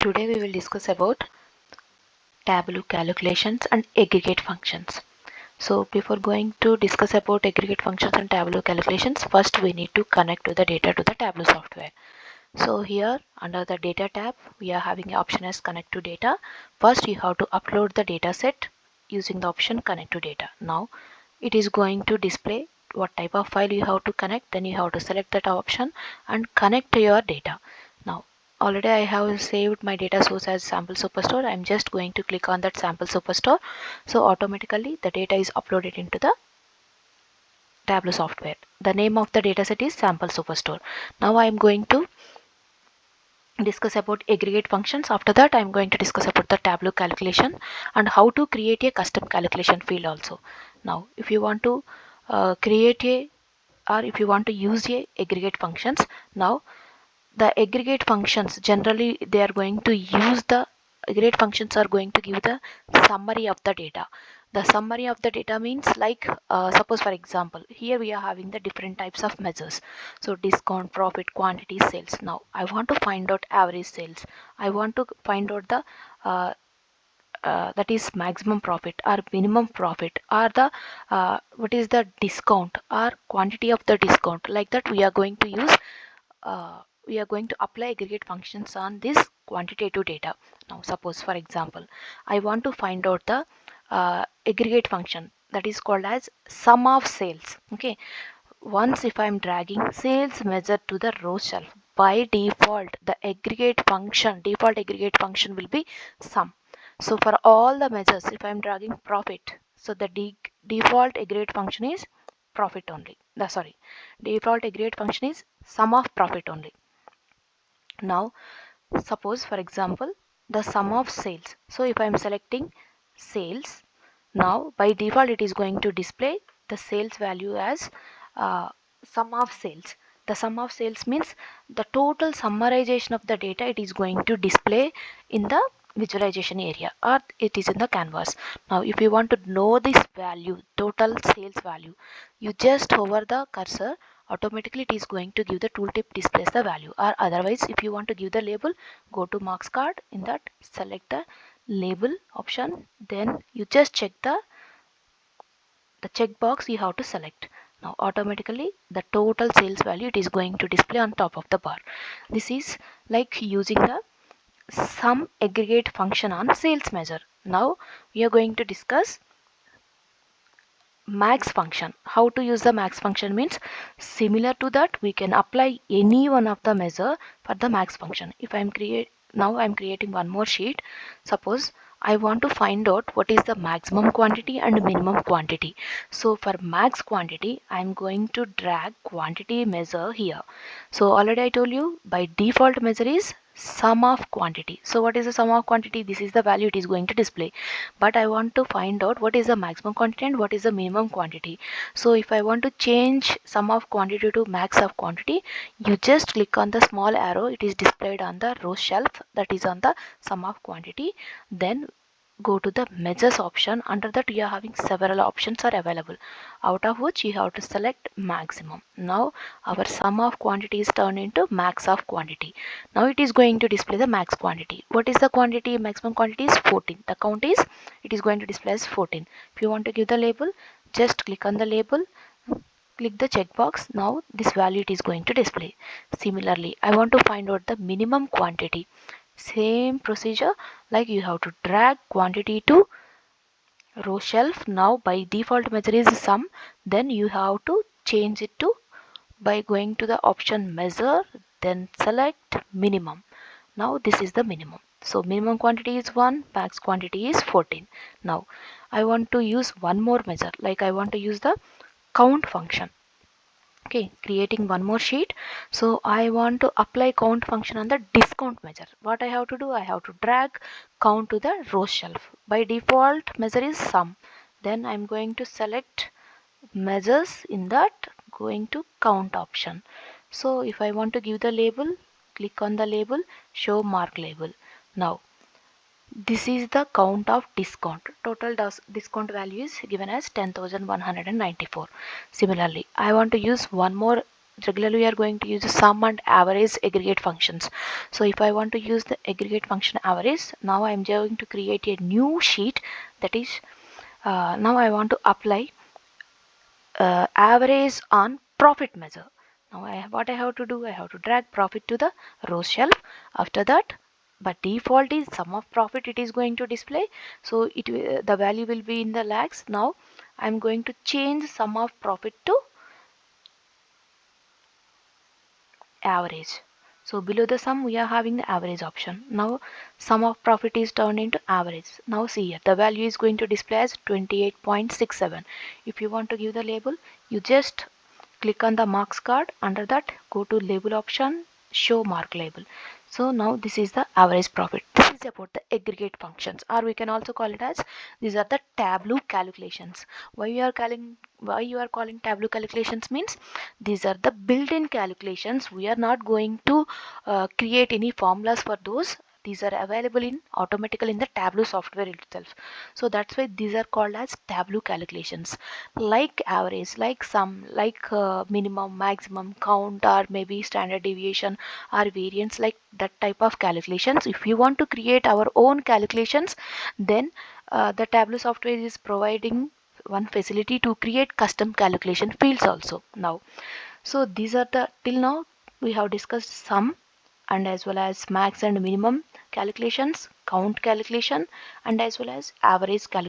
Today we will discuss about Tableau calculations and aggregate functions. So before going to discuss about aggregate functions and Tableau calculations, first we need to connect to the data to the Tableau software. So here under the data tab, we are having an option as connect to data. First you have to upload the data set using the option connect to data. Now it is going to display what type of file you have to connect. Then you have to select that option and connect to your data. Now already I have saved my data source as sample superstore. I'm just going to click on that sample superstore. So automatically the data is uploaded into the Tableau software. The name of the dataset is sample superstore. Now I am going to discuss about aggregate functions. After that I'm going to discuss about the Tableau calculation and how to create a custom calculation field also. Now if you want to create a or if you want to use a aggregate functions, now the aggregate functions generally they are going to use the aggregate functions are going to give the summary of the data. The summary of the data means like suppose for example here we are having the different types of measures. So discount, profit, quantity, sales. Now I want to find out average sales. I want to find out the uh, that is maximum profit or minimum profit or the what is the discount or quantity of the discount. Like that we are going to use we are going to apply aggregate functions on this quantitative data. Now suppose for example I want to find out the aggregate function that is called as sum of sales. Okay, once if I'm dragging sales measure to the row shelf, by default the default aggregate function will be sum. So for all the measures if I'm dragging profit, so the default aggregate function is profit only. Default aggregate function is sum of profit only. Now suppose for example the sum of sales. So if I'm selecting sales, now by default it is going to display the sales value as uh, sum of sales. The sum of sales means the total summarization of the data it is going to display in the visualization area or it is in the canvas. Now if you want to know this value, total sales value, you just hover the cursor, automatically it is going to give the tooltip displays the value. Or otherwise if you want to give the label, go to marks card, in that select the label option, then you just check the checkbox you have to select. Now automatically the total sales value it is going to display on top of the bar. This is like using the sum aggregate function on sales measure. Now we are going to discuss max function. How to use the max function means similar to that we can apply any one of the measure for the max function. If I'm creating one more sheet. Suppose I want to find out what is the maximum quantity and minimum quantity. So for max quantity I'm going to drag quantity measure here. So already I told you by default measure is sum of quantity. So what is the sum of quantity? This is the value it is going to display, but I want to find out what is the maximum quantity and what is the minimum quantity. So if I want to change sum of quantity to max of quantity, you just click on the small arrow, it is displayed on the row shelf that is on the sum of quantity. Then go to the measures option. Under that you are having several options are available, out of which you have to select maximum. Now our sum of quantity is turned into max of quantity. Now it is going to display the max quantity. What is the quantity? Maximum quantity is 14. The count is, it is going to display as 14. If you want to give the label, just click on the label, click the checkbox. Now this value it is going to display. Similarly I want to find out the minimum quantity. Same procedure, like you have to drag quantity to row shelf. Now by default measure is sum, then you have to change it to by going to the option measure, then select minimum. Now this is the minimum. So minimum quantity is 1, max quantity is 14. Now I want to use one more measure, like I want to use the count function. Okay, creating one more sheet. So I want to apply count function on the discount measure. What I have to do, I have to drag count to the row shelf. By default measure is sum. Then I'm going to select measures, in that going to count option. So if I want to give the label, click on the label, show mark label. Now this is the count of discount. Total discount value is given as 10,194. Similarly, I want to use one more regularly we are going to use the sum and average aggregate functions. So if I want to use the aggregate function average, now I'm going to create a new sheet. That is, now I want to apply average on profit measure. Now what I have to do, I have to drag profit to the row shelf. After that, but default is sum of profit it is going to display, so the value will be in the lakhs. Now I'm going to change sum of profit to average. So below the sum we are having the average option. Now sum of profit is turned into average. Now see here, the value is going to display as 28.67. If you want to give the label, you just click on the marks card. Under that, go to label option, show mark label. So now this is the average profit. This is about the aggregate functions, or we can also call it as these are the Tableau calculations. Why you are calling Tableau calculations means these are the built-in calculations. We are not going to create any formulas for those. These are available in automatically in the Tableau software itself. So that's why these are called as Tableau calculations. Like average, like sum, like minimum, maximum, count, or maybe standard deviation or variance, like that type of calculations. If you want to create our own calculations, then the Tableau software is providing one facility to create custom calculation fields also now. So these are the, till now we have discussed sum and as well as max and minimum calculations, count calculation, and as well as average calculation.